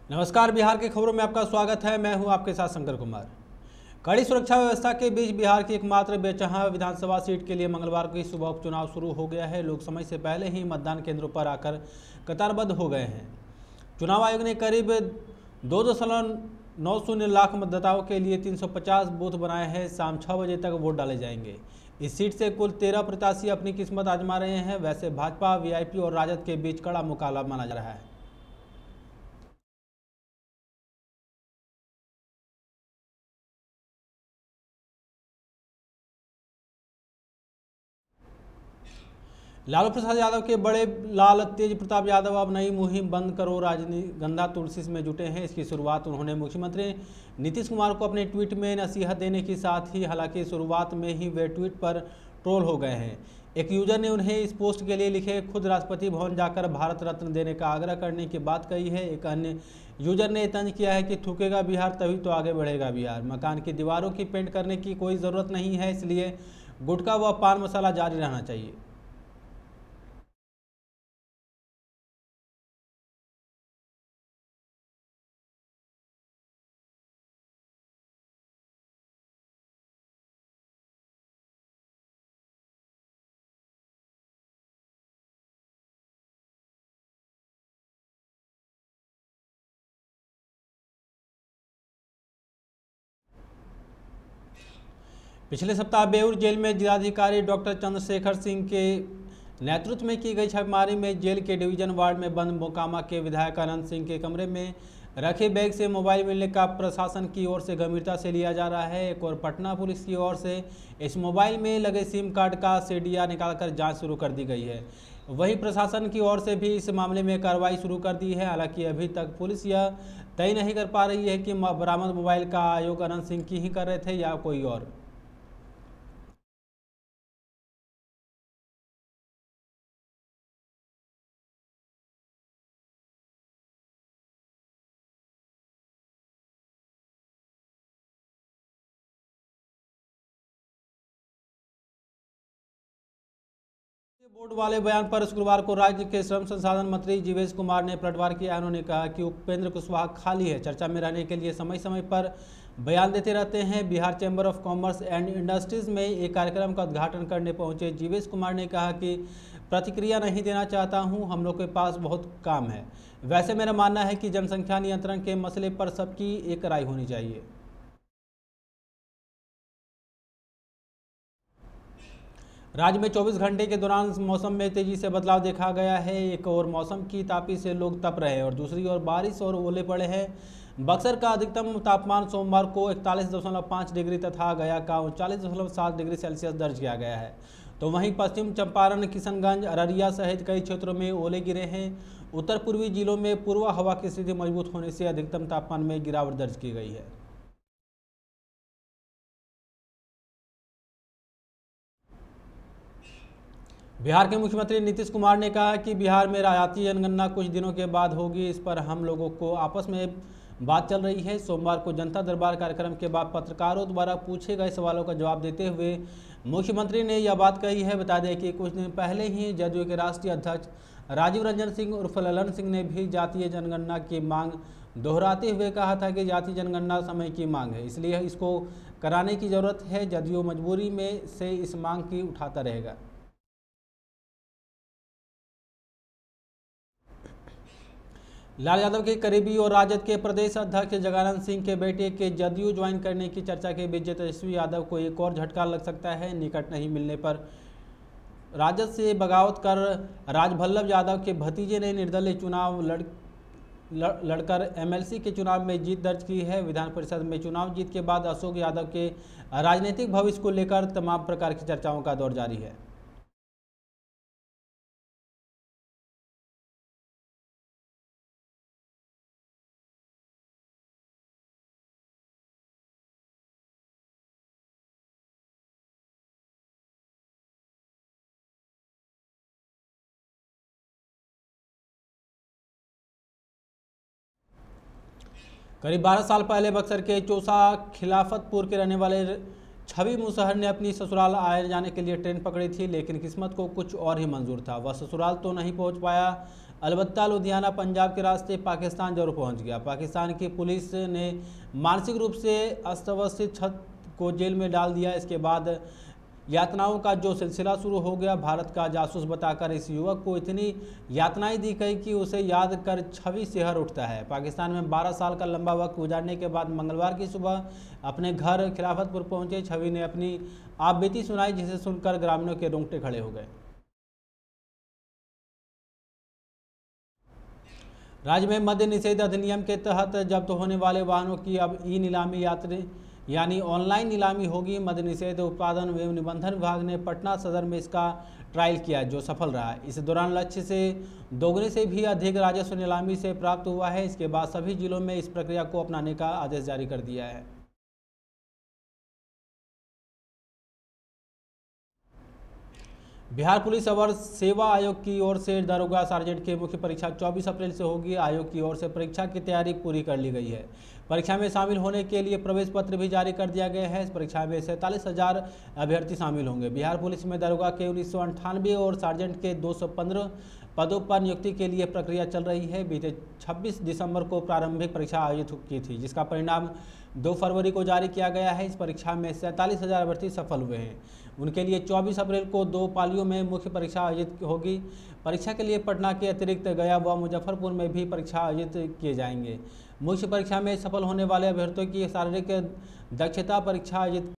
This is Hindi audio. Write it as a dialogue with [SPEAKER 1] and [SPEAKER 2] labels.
[SPEAKER 1] नमस्कार, बिहार की खबरों में आपका स्वागत है। मैं हूं आपके साथ शंकर कुमार। कड़ी सुरक्षा व्यवस्था के बीच बिहार की एकमात्र बेचहा विधानसभा सीट के लिए मंगलवार की सुबह उपचुनाव शुरू हो गया है। लोग समय से पहले ही मतदान केंद्रों पर आकर कतारबद्ध हो गए हैं। चुनाव आयोग ने करीब 2.90 लाख मतदाताओं के लिए 350 बूथ बनाए हैं। शाम 6 बजे तक वोट डाले जाएंगे। इस सीट से कुल 13 प्रत्याशी अपनी किस्मत आजमा रहे हैं। वैसे भाजपा, वीआईपी और राजद के बीच कड़ा मुकाबला माना जा रहा है। लालू प्रसाद यादव के बड़े लाल तेज प्रताप यादव अब नई मुहिम बंद करो राजनीगंधा तुलसी में जुटे हैं। इसकी शुरुआत उन्होंने मुख्यमंत्री नीतीश कुमार को अपने ट्वीट में नसीहत देने के साथ ही, हालांकि शुरुआत में ही वे ट्वीट पर ट्रोल हो गए हैं। एक यूजर ने उन्हें इस पोस्ट के लिए लिखे खुद राष्ट्रपति भवन जाकर भारत रत्न देने का आग्रह करने की बात कही है। एक अन्य यूजर ने तंज किया है कि थूकेगा बिहार तभी तो आगे बढ़ेगा बिहार। मकान की दीवारों की पेंट करने की कोई ज़रूरत नहीं है, इसलिए गुटखा व पान मसाला जारी रहना चाहिए। पिछले सप्ताह बेऊर जेल में जिलाधिकारी डॉक्टर चंद्रशेखर सिंह के नेतृत्व में की गई छापेमारी में जेल के डिवीजन वार्ड में बंद मोकामा के विधायक अनंत सिंह के कमरे में रखे बैग से मोबाइल मिलने का प्रशासन की ओर से गंभीरता से लिया जा रहा है। एक और पटना पुलिस की ओर से इस मोबाइल में लगे सिम कार्ड का सीडिया निकालकर जांच शुरू कर दी गई है। वहीं प्रशासन की ओर से भी इस मामले में कार्रवाई शुरू कर दी है। हालांकि अभी तक पुलिस यह तय नहीं कर पा रही है कि बरामद मोबाइल का आयोग अनंत सिंह की ही कर रहे थे या कोई और। बोर्ड वाले बयान पर शुक्रवार को राज्य के श्रम संसाधन मंत्री जीवेश कुमार ने पलटवार किया। उन्होंने कहा कि उपेंद्र कुशवाहा खाली है, चर्चा में रहने के लिए समय समय पर बयान देते रहते हैं। Bihar chamber of commerce and industries में एक कार्यक्रम का उद्घाटन करने पहुंचे जीवेश कुमार ने कहा कि प्रतिक्रिया नहीं देना चाहता हूं, हम लोग के पास बहुत काम है। वैसे मेरा मानना है कि जनसंख्या नियंत्रण के मसले पर सबकी एक राय होनी चाहिए। राज्य में 24 घंटे के दौरान मौसम में तेजी से बदलाव देखा गया है। एक और मौसम की तापी से लोग तप रहे हैं और दूसरी ओर बारिश और ओले पड़े हैं। बक्सर का अधिकतम तापमान सोमवार को 41.5 डिग्री तथा गया का 39.7 डिग्री सेल्सियस दर्ज किया गया है। तो वहीं पश्चिम चंपारण, किशनगंज, अररिया सहित कई क्षेत्रों में ओले गिरे हैं। उत्तर पूर्वी जिलों में पूर्वा हवा की स्थिति मजबूत होने से अधिकतम तापमान में गिरावट दर्ज की गई है। बिहार के मुख्यमंत्री नीतीश कुमार ने कहा कि बिहार में आयाती जनगणना कुछ दिनों के बाद होगी। इस पर हम लोगों को आपस में बात चल रही है। सोमवार को जनता दरबार कार्यक्रम के बाद पत्रकारों द्वारा पूछे गए सवालों का जवाब देते हुए मुख्यमंत्री ने यह बात कही है। बता दें कि कुछ दिन पहले ही जदयू के राष्ट्रीय अध्यक्ष राजीव रंजन सिंह उर्फ ललन सिंह ने भी जातीय जनगणना की मांग दोहराते हुए कहा था कि जातीय जनगणना समय की मांग है, इसलिए इसको कराने की जरूरत है। जदयू मजबूरी में से इस मांग की उठाता रहेगा। लाल यादव के करीबी और राजद के प्रदेश अध्यक्ष जगानंद सिंह के बेटे के जदयू ज्वाइन करने की चर्चा के बीच तेजस्वी यादव को एक और झटका लग सकता है। निकट नहीं मिलने पर राजद से बगावत कर राजवल्लभ यादव के भतीजे ने निर्दलीय चुनाव लड़कर एमएलसी के चुनाव में जीत दर्ज की है। विधान परिषद में चुनाव जीत के बाद अशोक यादव के राजनीतिक भविष्य को लेकर तमाम प्रकार की चर्चाओं का दौर जारी है। करीब 12 साल पहले बक्सर के चौसा खिलाफतपुर के रहने वाले छवि मुसहर ने अपनी ससुराल आए जाने के लिए ट्रेन पकड़ी थी, लेकिन किस्मत को कुछ और ही मंजूर था। वह ससुराल तो नहीं पहुंच पाया। अलबत्ता लुधियाना पंजाब के रास्ते पाकिस्तान जरूर पहुंच गया। पाकिस्तान की पुलिस ने मानसिक रूप से अस्तव्यस्त छत को जेल में डाल दिया। इसके बाद यातनाओं का जो सिलसिला शुरू हो गया। भारत का जासूस बताकर इस युवक को इतनी यातनाएं दी गई कि उसे याद कर छवि सिहर उठता है। पाकिस्तान में 12 साल का लंबा वक्त गुजारने के बाद मंगलवार की सुबह अपने घर खिलाफतपुर पहुंचे छवि ने अपनी आपबीती सुनाई, जिसे सुनकर ग्रामीणों के रोंगटे खड़े हो गए। राज्य में मद्य निषेध अधिनियम के तहत जब्त होने वाले वाहनों की अब ई नीलामी यानी ऑनलाइन नीलामी होगी। मद्य निषेध उत्पादन एवं निबंधन विभाग ने पटना सदर में इसका ट्रायल किया, जो सफल रहा। इस दौरान लक्ष्य से दोगुने से भी अधिक राजस्व नीलामी से प्राप्त हुआ है। इसके बाद सभी जिलों में इस प्रक्रिया को अपनाने का आदेश जारी कर दिया है। बिहार पुलिस अवर सेवा आयोग की ओर से दारोगा सार्जेंट की मुख्य परीक्षा 24 अप्रैल से होगी। आयोग की ओर से परीक्षा की तैयारी पूरी कर ली गई है। परीक्षा में शामिल होने के लिए प्रवेश पत्र भी जारी कर दिया गया है। इस परीक्षा में 47,000 अभ्यर्थी शामिल होंगे। बिहार पुलिस में दारोगा के 1998 और सार्जेंट के 215 पदों पर नियुक्ति के लिए प्रक्रिया चल रही है। बीते 26 दिसंबर को प्रारंभिक परीक्षा आयोजित की थी, जिसका परिणाम 2 फरवरी को जारी किया गया है। इस परीक्षा में 47,000 अभ्यर्थी सफल हुए हैं। उनके लिए 24 अप्रैल को 2 पालियों में मुख्य परीक्षा आयोजित होगी। परीक्षा के लिए पटना के अतिरिक्त गया व मुजफ्फरपुर में भी परीक्षा आयोजित किए जाएंगे। मुख्य परीक्षा में सफल होने वाले अभ्यर्थियों की शारीरिक दक्षता परीक्षा आयोजित